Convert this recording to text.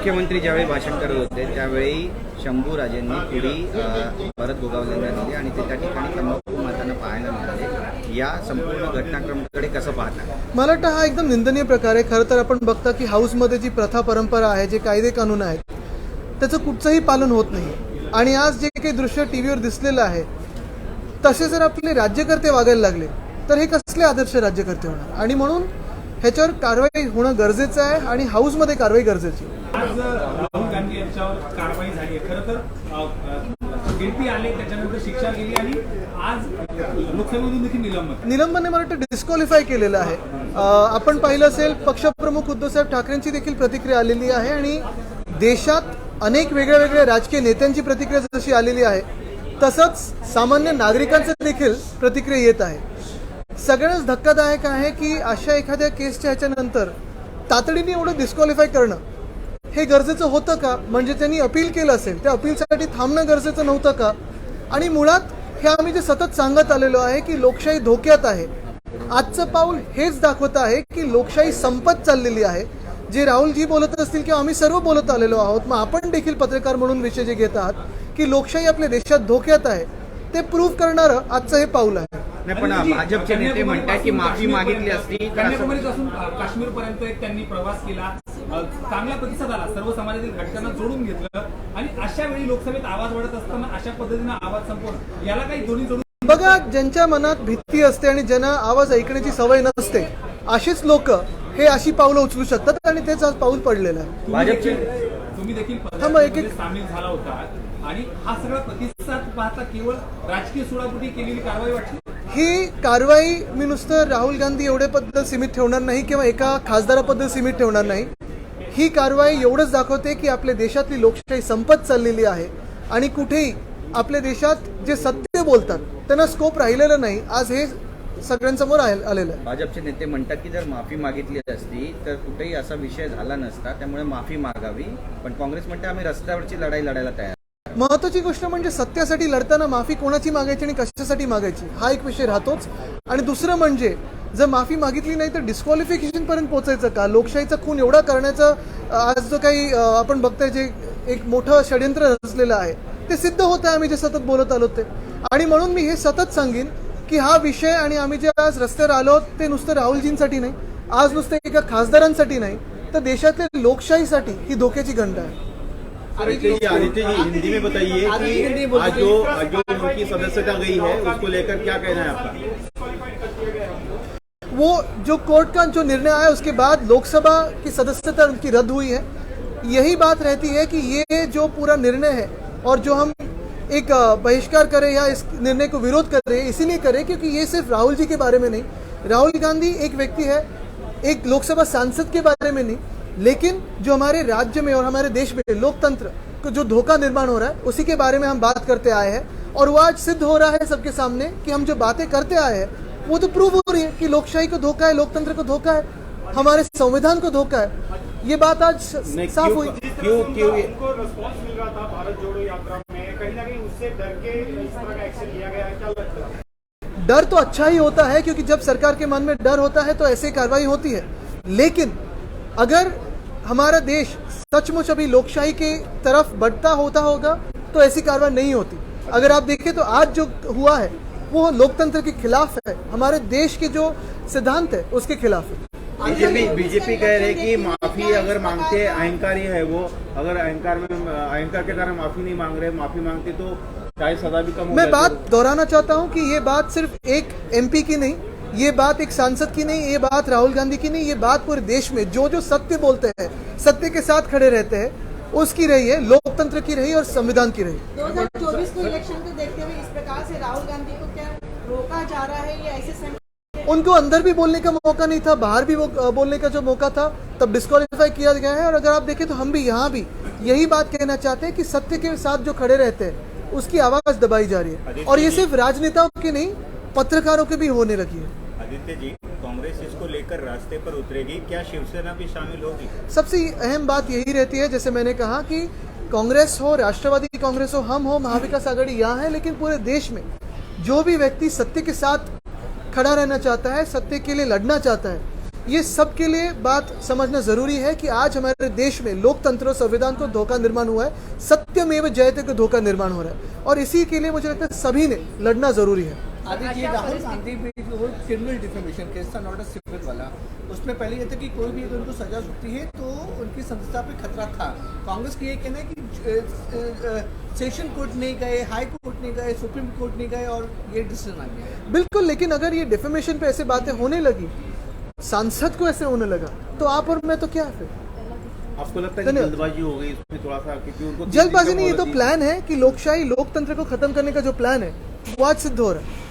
मुख्यमंत्री ज्यावेळी भाषण करत होते त्यावेळी शंभूराजेंनी पुढी परत गोगावलेंना दिली आणि ते त्या ठिकाणी तंबाखू मातांना पाहायला मिळाले. या संपूर्ण घटनाक्रमाकडे कसं पाहता? मला वाटतं हा एकदम निंदनीय प्रकार आहे. खरं तर आपण बघता की हाऊसमध्ये जी प्रथा परंपरा आहे, जे कायदे कानून आहेत, त्याचं कुठचंही पालन होत नाही. आणि आज जे काही दृश्य टीव्हीवर दिसलेलं आहे तसे जर आपले राज्यकर्ते वागायला लागले तर हे कसले आदर्श राज्यकर्ते होणार? आणि म्हणून ह्याच्यावर कारवाई होणं गरजेचं आहे आणि हाऊसमध्ये कारवाई गरजेची. आज राहुल गांधी यांच्यावर कारवाई झाली आहे. खरं तर गिरती आले, त्याच्यानंतर शिक्षा केली आणि आज लोकसभेमधून देखील निलंबनने मला वाटतं डिस्क्वालिफाय केलेलं आहे. आपण पाहिलं असेल पक्षप्रमुख उद्धवसाहेब ठाकरेंची देखील प्रतिक्रिया आलेली आहे आणि देशात अनेक वेगळ्या वेगळ्या राजकीय नेत्यांची प्रतिक्रिया जशी आलेली आहे तसंच सामान्य नागरिकांचं देखील प्रतिक्रिया येत आहे. सगळ्यांनाच धक्कादायक आहे की अशा एखाद्या केसच्या ह्याच्यानंतर तातडीने एवढं डिस्क्वालिफाय करणं हे गरजेचं होतं का? म्हणजे त्यांनी अपील केलं असेल, त्या अपीलसाठी थांबणं गरजेचं नव्हतं का? आणि मुळात हे आम्ही जे सतत सांगत आलेलो आहे की लोकशाही धोक्यात आहे, आजचं पाऊल हेच दाखवत आहे की लोकशाही संपत चाललेली आहे. जे राहुलजी बोलत असतील किंवा आम्ही सर्व बोलत आलेलो आहोत, मग आपण देखील पत्रकार म्हणून विषय जे घेत आहात की लोकशाही आपल्या देशात धोक्यात आहे, ते प्रूव्ह करणारं आजचं हे पाऊल आहे. नाही, पण भाजपचे नेते म्हणतात की माफी मागितली असती. कन्याकुमारीपासून काश्मीर पर्यंत एक त्यांनी प्रवास केला, चांगला प्रतिसाद आला, सर्व समाजातील घटकांना जोडून घेतलं आणि अशा वेळी लोकसभेत आवाज वाढत असताना अशा पद्धतीने आवाज संपवणं, याला काही दोन्ही जोडून बघा, ज्यांच्या मनात भीती असते आणि ज्यांना आवाज ऐकण्याची सवय नसते अशीच लोक हे अशी पावलं उचलू शकतात आणि तेच आज पाऊल पडलेलं आहे. भाजपचे तुम्ही देखील सामील झाला होता आणि हा सगळा प्रतिसाद पाहता केवळ राजकीय सुडापोटी केलेली कारवाई वाटली. ही कारवाई मी नुसतं राहुल गांधी एवढ्याबद्दल सीमित ठेवणार नाही किंवा एका खासदाराबद्दल सीमित ठेवणार नाही. ही कारवाई एवढंच दाखवते की आपल्या देशातली लोकशाही संपत चाललेली आहे आणि कुठेही आपल्या देशात जे सत्य बोलतात त्यांना स्कोप राहिलेलं नाही. आज हे सगळ्यांसमोर आलेलं आहे. भाजपचे नेते म्हणतात की जर माफी मागितली असती तर कुठेही असा विषय झाला नसता, त्यामुळे माफी मागावी. पण काँग्रेस म्हणते आम्ही रस्त्यावरची लढाई लढायला तयार. महत्वाची गोष्ट म्हणजे सत्यासाठी लढताना माफी कोणाची मागायची आणि कशासाठी मागायची हा एक विषय राहतोच. आणि दुसरं म्हणजे जर माफी मागितली नाही तर डिस्क्वालिफिकेशन पर्यंत पोहोचायचं का? लोकशाहीचा खून एवढा करण्याचं आज जो काही आपण बघतोय जे एक मोठं षड्यंत्र रचलेलं आहे ते सिद्ध होत आहे, आम्ही जे सतत बोलत आलो ते. आणि म्हणून मी हे सतत सांगेन की हा विषय आणि आम्ही जे आज रस्त्यावर आलो ते नुसतं राहुलजींसाठी नाही, आज नुसतं एका खासदारांसाठी नाही, तर देशातल्या लोकशाहीसाठी ही धोक्याची घंटा आहे. आदित्य जी हिंदी में बताइए कि आज जो उनकी सदस्यता गई है उसको लेकर क्या कहना है आपका? वो जो कोर्ट का जो निर्णय आया उसके बाद लोकसभा की सदस्यता उनकी रद्द हुई है. यही बात रहती है कि ये जो पूरा निर्णय है और जो हम एक बहिष्कार करें या इस निर्णय को विरोध करें, इसीलिए करें क्योंकि ये सिर्फ राहुल जी के बारे में नहीं, राहुल गांधी एक व्यक्ति है, एक लोकसभा सांसद के बारे में नहीं, लेकिन जो हमारे राज्य में और हमारे देश में लोकतंत्र को जो धोखा निर्माण हो रहा है उसी के बारे में हम बात करते आए हैं. और वो आज सिद्ध हो रहा है सबके सामने कि हम जो बातें करते आए हैं वो तो प्रूव हो रही है कि लोकशाही को धोखा है, लोकतंत्र को धोखा है, हमारे संविधान को धोखा है. ये बात आज साफ हुई. क्यों रिस्पॉन्स मिल रहा था भारत जोड़ो यात्रा में, कहीं ना कहीं उससे डर के इस तरह का एक्शन लिया गया है, क्या लगता है? डर तो अच्छा ही होता है क्योंकि जब सरकार के मन में डर होता है तो ऐसी कार्रवाई होती है. लेकिन अगर हमारा देश सचमुच अभी लोकशाही की तरफ बढ़ता होता होगा तो ऐसी कार्रवाई नहीं होती. अगर आप देखें तो आज जो हुआ है वो लोकतंत्र के खिलाफ है, हमारे देश के जो सिद्धांत है उसके खिलाफ है. बीजेपी कह रहे कि माफी अगर मांगते अहंकारी है वो, अगर अहंकार के कारण माफी नहीं मांग रहे, माफी मांगते तो शायद सजा भी कम हो. मैं बात दोहराना चाहता हूं कि ये बात सिर्फ एक एमपी की नहीं, ये बात एक सांसद की नहीं, ये बात राहुल गांधी की नहीं, ये बात पूरे देश में जो जो सत्य बोलते हैं, सत्य के साथ खड़े रहते हैं, उसकी रही है, लोकतंत्र की रही और संविधान की रही. 2024 को इलेक्शन को देखते हुए इस प्रकार से राहुल गांधी को क्या रोका जा रहा है या ऐसे उनको अंदर भी बोलने का मौका नहीं था, बाहर भी बोलने का जो मौका था तब डिस्क्वालीफाई किया गया है. और अगर आप देखें तो हम भी यहाँ भी यही बात कहना चाहते हैं कि सत्य के साथ जो खड़े रहते हैं उसकी आवाज दबाई जा रही है. और ये सिर्फ राजनेताओं की नहीं, पत्रकारों की भी होने लगी है. आदित्य जी, कांग्रेस इसको लेकर रास्ते पर उतरेगी, क्या शिवसेना भी शामिल होगी? सबसे अहम बात यही रहती है, जैसे मैंने कहा कि कांग्रेस हो, राष्ट्रवादी कांग्रेस हो, हम हो, महाविकास आघाड़ी यहाँ है, लेकिन पूरे देश में जो भी व्यक्ति सत्य के साथ खड़ा रहना चाहता है, सत्य के लिए लड़ना चाहता है, ये सब के लिए बात समझना जरूरी है कि आज हमारे देश में लोकतंत्र और संविधान को धोखा निर्माण हुआ है, सत्यमेव जयते को धोखा निर्माण हो रहा है, और इसी के लिए मुझे लगता है सभी ने लड़ना जरूरी है। आदि ये राहुल गांधी भी वो क्रिमिनल डिफेमेशन केस था, नॉट अ सिविल वाला। उसमें पहले ये था कि कोई भी अगर उनको सजा होती है तो उनकी संस्था पे खतरा था। कांग्रेस की ये कहना है कि सेशन कोर्ट नहीं गए, हाई कोर्ट नहीं गए, सुप्रीम कोर्ट नहीं गए और ये डिसीजन आ गया। बिल्कुल, लेकिन अगर ये डिफेमेशन पे ऐसे बातें होने लगी, सांसद को ऐसे होने लगा, तो आप और मैं तो क्या फिर? आपको लगता है कि धन्यवाद। जल्दबाजी हो गई इसमें थोड़ा सा, क्योंकि उनको जल्दबाजी नहीं, ये तो प्लान है कि लोकशाही लोकतंत्र को खत्म करने का जो प्लान है वो आज सिद्ध हो रहा है।